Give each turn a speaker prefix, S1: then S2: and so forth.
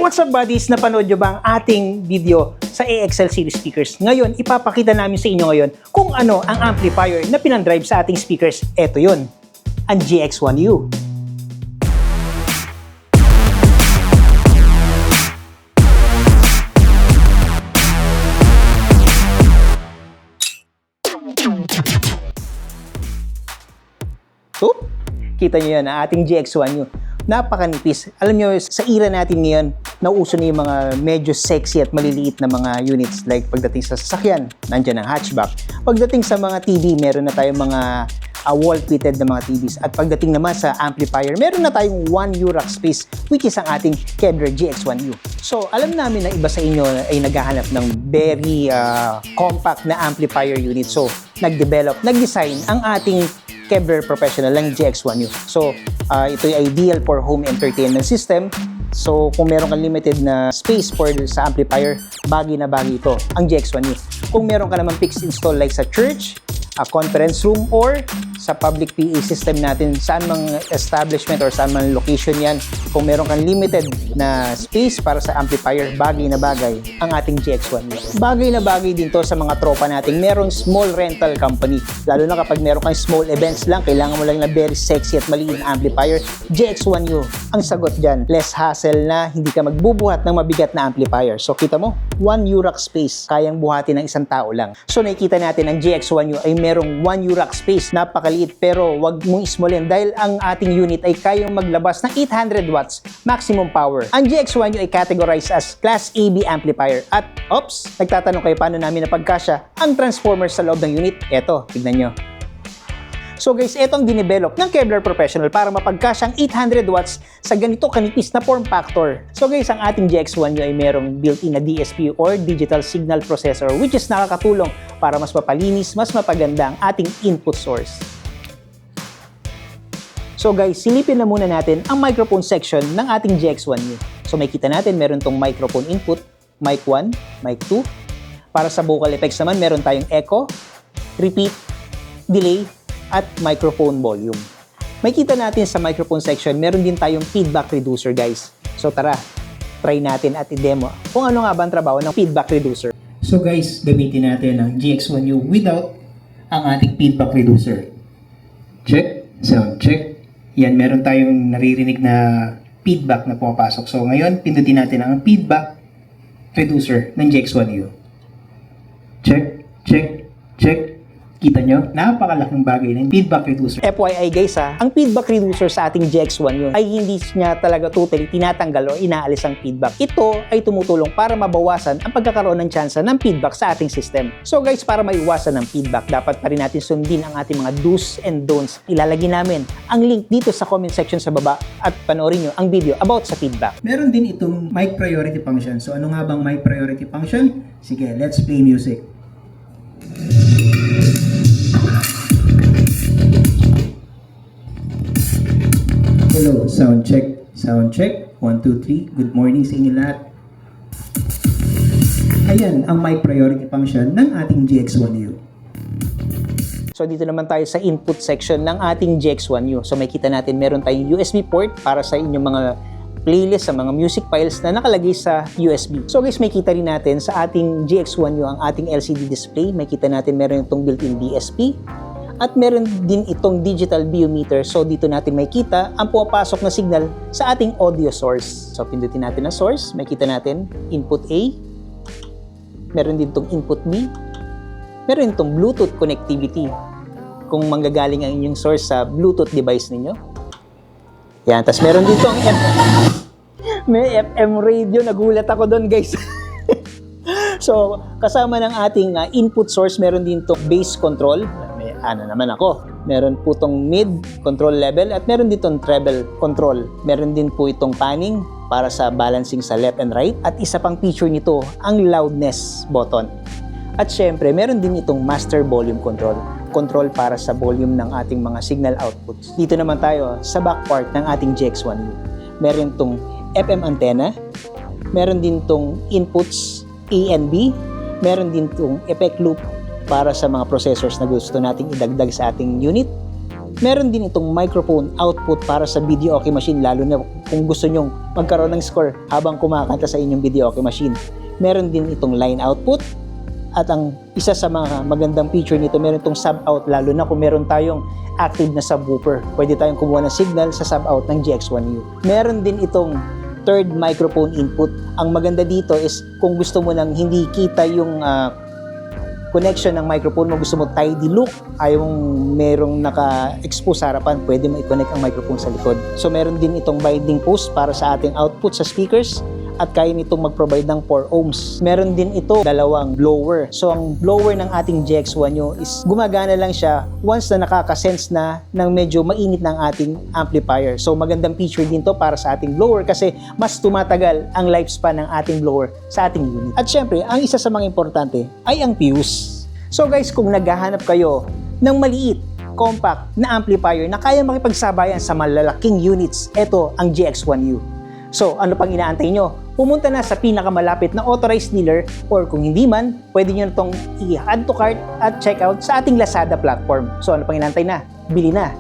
S1: What's up buddies? Napanood nyo ba ang ating video sa AXL series speakers? Ngayon, ipapakita namin sa inyo ngayon kung ano ang amplifier na pinandrive sa ating speakers. Ito yun, ang GX1U. So, kita nyo yan, ang ating GX1U. Napakanipis. Alam nyo, sa era natin ngayon, nauuso na yung mga medyo sexy at maliliit na mga units. Like pagdating sa sasakyan, nandyan ang hatchback. Pagdating sa mga TV, meron na tayong mga wall-fitted na mga TVs. At pagdating naman sa amplifier, meron na tayong 1U rack space, which is ang ating Kevlar GX1U. So, alam namin na iba sa inyo ay naghahanap ng very compact na amplifier unit. So, nag-design ang ating Kevlar Professional ng GX1U. So, ito ay ideal for home entertainment system. So, kung meron kang limited na space for sa amplifier, bagay na bagay ito, ang GX1U. Kung meron ka naman fixed install like sa church, a conference room, or sa public PA system natin, saan mang establishment or saan mang location yan, kung meron kang limited na space para sa amplifier, bagay na bagay ang ating GX1U. Bagay na bagay din to sa mga tropa natin. Meron small rental company. Lalo na kapag meron kang small events lang, kailangan mo lang na very sexy at maliit na amplifier, GX1U ang sagot dyan. Less hassle na, hindi ka magbubuhat ng mabigat na amplifier. So, kita mo, 1U rack space, kayang buhatin ng isang tao lang. So, nakikita natin ang GX1U ay merong 1U rack space, napakaliit, pero wag mong ismolin dahil ang ating unit ay kayang maglabas ng 800 watts maximum power. Ang GX1U ay categorized as Class AB amplifier. At, oops, nagtatanong kayo paano namin napagkasya ang transformer sa loob ng unit. Eto, tignan nyo. So guys, ito ang dinevelop ng Kevlar Professional para mapagkasya ang 800 watts sa ganito kanipis na form factor. So guys, ang ating GX1U ay merong built-in na DSP or Digital Signal Processor, which is nakakatulong para mas mapalinis, mas mapaganda ang ating input source. So guys, silipin na muna natin ang microphone section ng ating GX1U. So makikita natin meron tong microphone input, mic 1, mic 2. Para sa vocal effects naman, meron tayong echo, repeat, delay, at microphone volume. Makikita natin sa microphone section, meron din tayong feedback reducer guys. So tara, try natin at i-demo kung ano nga ba ang trabaho ng feedback reducer. So guys, gamitin natin ang GX1U without ang ating feedback reducer. Check, sound check. Yan, meron tayong naririnig na feedback na pumapasok. So ngayon, pindutin natin ang feedback reducer ng GX1U. Check, check, check. Kita nyo? Napakalaking bagay ng feedback reducer. FYI guys ang feedback reducer sa ating GX1U ay hindi niya talaga totally tinatanggal o inaalis ang feedback. Ito ay tumutulong para mabawasan ang pagkakaroon ng tsansa ng feedback sa ating system. So guys, para maiwasan ng feedback, dapat pa rin natin sundin ang ating mga do's and don'ts. Ilalagay namin ang link dito sa comment section sa baba at panoorin nyo ang video about sa feedback. Meron din itong mic priority function. So ano nga bang mic priority function? Sige, let's play music. Hello, sound check, 1, 2, 3, good morning sa inyo lahat. Ayan ang mic priority function ng ating GX1U. So dito naman tayo sa input section ng ating GX1U. So makita natin meron tayong USB port para sa inyong mga playlist, sa mga music files na nakalagay sa USB. So guys, makita rin natin sa ating GX1U ang ating LCD display. Makita natin meron itong built-in DSP. At meron din itong digital biometer. So dito natin makikita ang pumapasok na signal sa ating audio source. So pindutin natin na source. Makikita natin input A. Meron din itong input B. Meron din itong Bluetooth connectivity. Kung manggagaling ang inyong source sa Bluetooth device ninyo. Yan. Tapos meron din itong may FM radio. Nagulat ako doon guys. So kasama ng ating input source, meron din itong bass control. Ano naman ako, meron po itong mid control level at meron ditong treble control. Meron din po itong panning para sa balancing sa left and right. At isa pang feature nito, ang loudness button. At syempre, meron din itong master volume control. Control para sa volume ng ating mga signal outputs. Dito naman tayo sa back part ng ating GX1U. Meron itong FM antenna. Meron din itong inputs A and B. Meron din itong effect loop para sa mga processors na gusto nating idagdag sa ating unit. Meron din itong microphone output para sa video okay machine, lalo na kung gusto nyong magkaroon ng score habang kumakanta sa inyong video okay machine. Meron din itong line output, at ang isa sa mga magandang feature nito, meron itong sub-out, lalo na kung meron tayong active na subwoofer. Pwede tayong kumuha ng signal sa sub-out ng GX1U. Meron din itong third microphone input. Ang maganda dito is kung gusto mo nang hindi kita yung connection ng microphone mo, gusto mo tidy look, ayaw mong merong naka-expose sa harapan, pwede mo i-connect ang microphone sa likod. So meron din itong binding post para sa ating output sa speakers, at kaya nitong mag-provide ng 4 ohms. Meron din ito dalawang blower. So ang blower ng ating GX1U is gumagana lang siya once na nakaka-sense na ng medyo mainit ng ating amplifier. So magandang feature din to para sa ating blower kasi mas tumatagal ang lifespan ng ating blower sa ating unit. At syempre, ang isa sa mga importante ay ang fuse. So guys, kung naghahanap kayo ng maliit, compact na amplifier na kaya makipagsabayan sa malalaking units, ito ang GX1U. So, ano pang inaantay nyo? Pumunta na sa pinakamalapit na authorized dealer, or kung hindi man, pwede nyo na itong i-add to cart at check out sa ating Lazada platform. So, ano pang inaantay na? Bili na!